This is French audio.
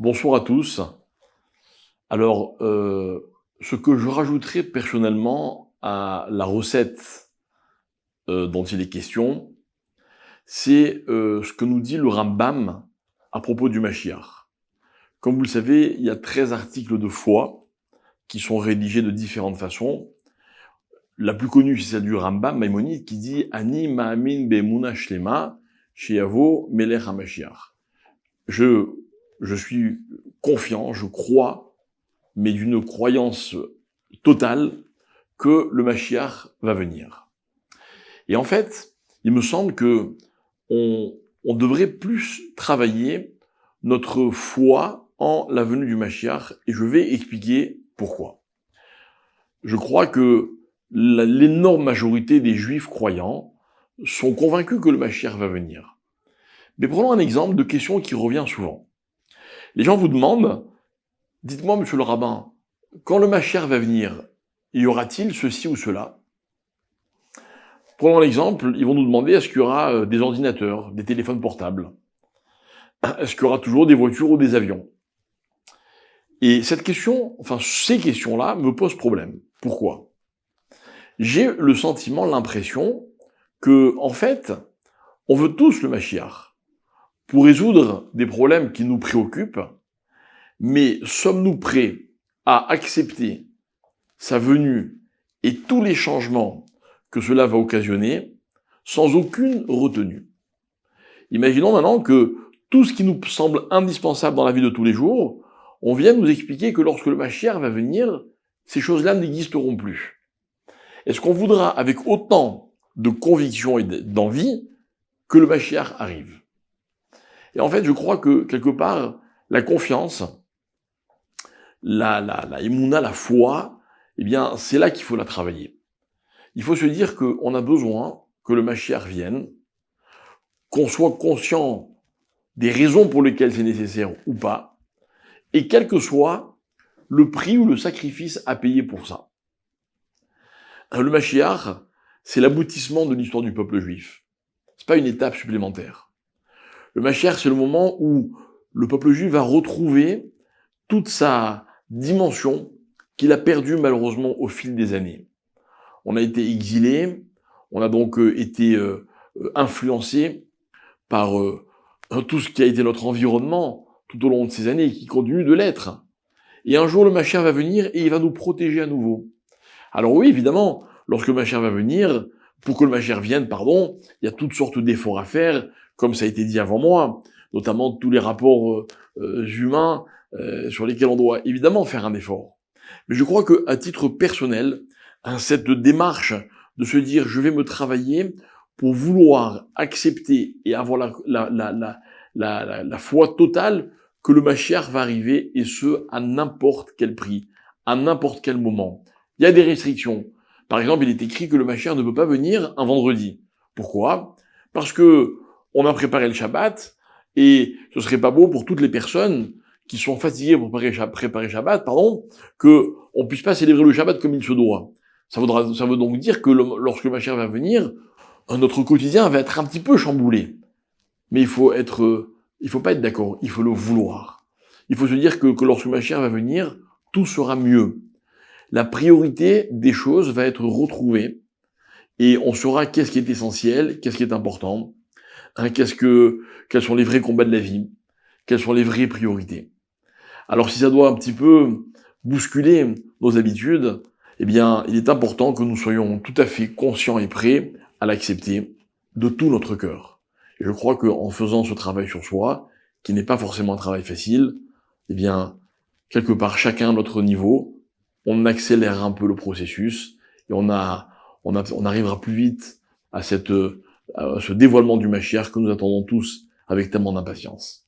Bonsoir à tous. Alors, ce que je rajouterais personnellement à la recette dont il est question, c'est ce que nous dit le Rambam à propos du Mashiach. Comme vous le savez, il y a 13 articles de foi qui sont rédigés de différentes façons. La plus connue, c'est celle du Rambam Maïmonide qui dit « Ani ma'amin be'emuna shlema she'yavo melech HaMashiach ». Je suis confiant, je crois, mais d'une croyance totale, que le Mashiach va venir. Et en fait, il me semble que on devrait plus travailler notre foi en la venue du Mashiach, et je vais expliquer pourquoi. Je crois que l'énorme majorité des Juifs croyants sont convaincus que le Mashiach va venir. Mais prenons un exemple de question qui revient souvent. Les gens vous demandent, dites-moi, monsieur le rabbin, quand le Mashiach va venir, y aura-t-il ceci ou cela? Prenons l'exemple, ils vont nous demander, est-ce qu'il y aura des ordinateurs, des téléphones portables? Est-ce qu'il y aura toujours des voitures ou des avions? Et cette question, enfin, ces questions-là me posent problème. Pourquoi? J'ai le sentiment, l'impression que, en fait, on veut tous le Mashiach pour résoudre des problèmes qui nous préoccupent, mais sommes-nous prêts à accepter sa venue et tous les changements que cela va occasionner sans aucune retenue? Imaginons maintenant que tout ce qui nous semble indispensable dans la vie de tous les jours, on vient nous expliquer que lorsque le Mashiach va venir, ces choses-là n'existeront plus. Est-ce qu'on voudra, avec autant de conviction et d'envie, que le Mashiach arrive? Et en fait, je crois que, quelque part, la confiance, la émouna, la foi, eh bien, c'est là qu'il faut la travailler. Il faut se dire qu'on a besoin que le Mashiach vienne, qu'on soit conscient des raisons pour lesquelles c'est nécessaire ou pas, et quel que soit le prix ou le sacrifice à payer pour ça. Le Mashiach, c'est l'aboutissement de l'histoire du peuple juif. C'est pas une étape supplémentaire. Le Mashiach, c'est le moment où le peuple juif va retrouver toute sa dimension qu'il a perdue malheureusement au fil des années. On a été exilés, on a donc été influencés par tout ce qui a été notre environnement tout au long de ces années et qui continue de l'être. Et un jour, le Mashiach va venir et il va nous protéger à nouveau. Alors oui, évidemment, lorsque le Mashiach va venir, pour que le Mashiach vienne, il y a toutes sortes d'efforts à faire, comme ça a été dit avant moi, notamment tous les rapports humains sur lesquels on doit évidemment faire un effort. Mais je crois que, à titre personnel, cette démarche de se dire je vais me travailler pour vouloir accepter et avoir la foi totale que le Mashiach va arriver, et ce, à n'importe quel prix, à n'importe quel moment. Il y a des restrictions. Par exemple, il est écrit que le Mashiach ne peut pas venir un vendredi. Pourquoi? Parce que on a préparé le Shabbat, et ce serait pas beau pour toutes les personnes qui sont fatiguées pour préparer Shabbat, que on puisse pas célébrer le Shabbat comme il se doit. Ça veut donc dire que lorsque le Mashiach va venir, notre quotidien va être un petit peu chamboulé. Mais il faut pas être d'accord, il faut le vouloir. Il faut se dire que lorsque le Mashiach va venir, tout sera mieux. La priorité des choses va être retrouvée, et on saura qu'est-ce qui est essentiel, qu'est-ce qui est important, quels sont les vrais combats de la vie, quelles sont les vraies priorités. Alors si ça doit un petit peu bousculer nos habitudes, eh bien, il est important que nous soyons tout à fait conscients et prêts à l'accepter de tout notre cœur. Et je crois qu'en faisant ce travail sur soi, qui n'est pas forcément un travail facile, eh bien, quelque part, chacun à notre niveau, on accélère un peu le processus, et on arrivera plus vite à ce dévoilement du Mashiach que nous attendons tous avec tellement d'impatience.